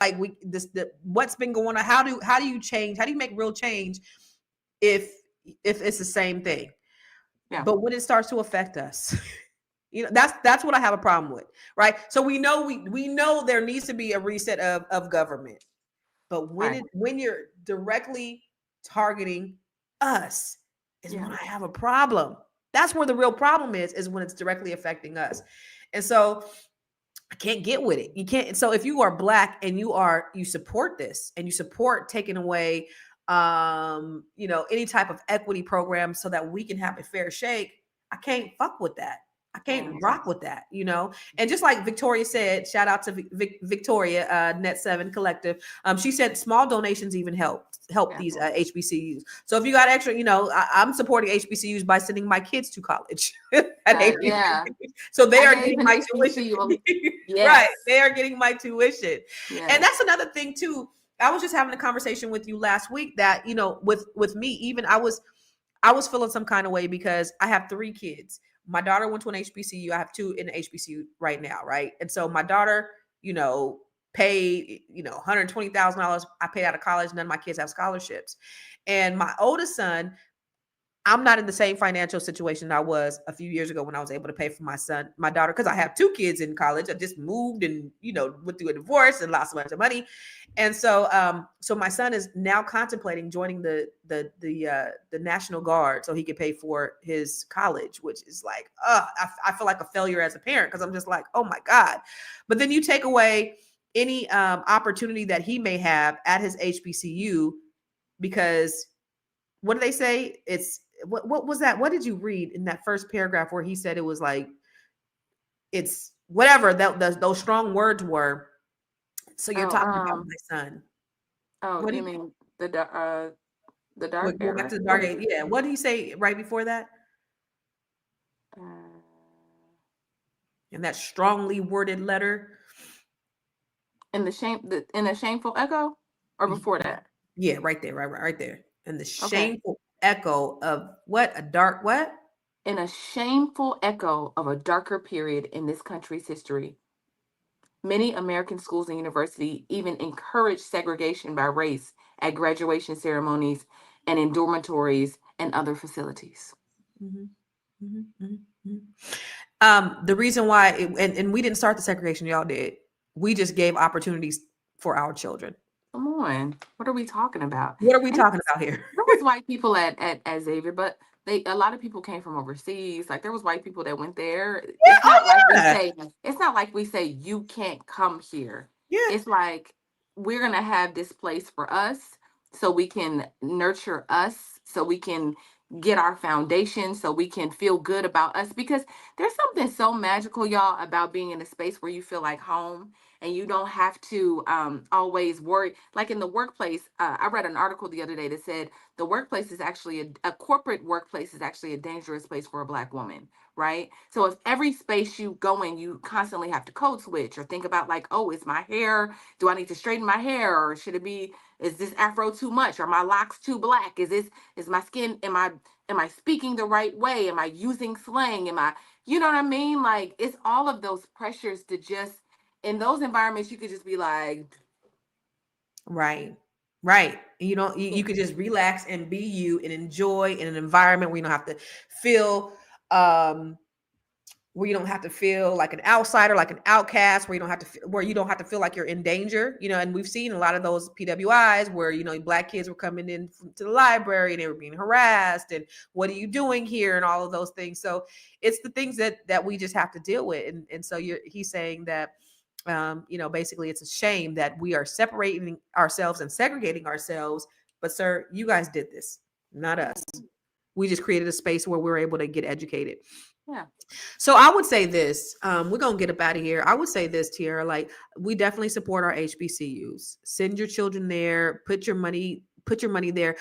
like what's been going on. How do you change? How do you make real change if it's the same thing? Yeah. But when it starts to affect us, that's what I have a problem with, right? So we know there needs to be a reset of government, but when you're directly targeting us is when I have a problem. That's where the real problem is when it's directly affecting us. And so I can't get with it. You can't. So if you are Black and you support this and you support taking away, any type of equity program so that we can have a fair shake, I can't fuck with that. I can't rock with that, And just like Victoria said, shout out to Victoria, Net 7 Collective. She said small donations even help these HBCUs. So if you got extra, I'm supporting HBCUs by sending my kids to college. So they are getting my tuition. Right. They are getting my tuition. And that's another thing too. I was just having a conversation with you last week that, with me, even I was feeling some kind of way because I have 3 kids. My daughter went to an HBCU. I have 2 in the HBCU right now, right? And so my daughter, paid, $120,000. I paid out of college. None of my kids have scholarships. And my oldest son, I'm not in the same financial situation I was a few years ago when I was able to pay for my daughter, because I have 2 kids in college. I just moved and, went through a divorce and lost a bunch of money. And so, so my son is now contemplating joining the National Guard so he can pay for his college, which is like, I feel like a failure as a parent, because I'm just like, oh my God. But then you take away any opportunity that he may have at his HBCU, because what do they say? It's what was that? What did you read in that first paragraph where he said it was like, it's whatever those strong words were. So you're talking about my son. Oh, what do you mean the dark go back to the dark age? Yeah. What did he say right before that? In that strongly worded letter. In a shameful echo, or before that? Yeah, right there, right there. And the shameful echo of what? A dark what? In a shameful echo of a darker period in this country's history. Many American schools and universities even encourage segregation by race at graduation ceremonies and in dormitories and other facilities. Mm-hmm. Mm-hmm. Mm-hmm. The reason why, and we didn't start the segregation, y'all did. We just gave opportunities for our children. Come on, what are we talking about? What are we talking about here? There was white people at Xavier, but a lot of people came from overseas. Like there was white people that went there. It's not like we say you can't come here. Yeah. It's like we're gonna have this place for us so we can nurture us, so we can get our foundation, so we can feel good about us, because there's something so magical, y'all, about being in a space where you feel like home and you don't have to always worry. Like in the workplace, I read an article the other day that said the workplace is actually a corporate workplace is actually a dangerous place for a Black woman, right? So if every space you go in, you constantly have to code switch or think about like, oh, is my hair, do I need to straighten my hair, or should it be, is this afro too much, or my locks too black? Is my skin, am I speaking the right way? Am I using slang? You know what I mean? Like it's all of those pressures to just, in those environments, you could just be like, right. You could just relax and be you and enjoy in an environment where you don't have to feel, like an outsider, like an outcast, where you don't have to feel like you're in danger, and we've seen a lot of those PWIs where, Black kids were coming in to the library and they were being harassed, and what are you doing here, and all of those things. So it's the things that we just have to deal with. And so he's saying that, basically it's a shame that we are separating ourselves and segregating ourselves. But sir, you guys did this, not us. We just created a space where we were able to get educated. Yeah. So I would say this, we're going to get up out of here. I would say this, Tiara, like we definitely support our HBCUs. Send your children there, put your money there.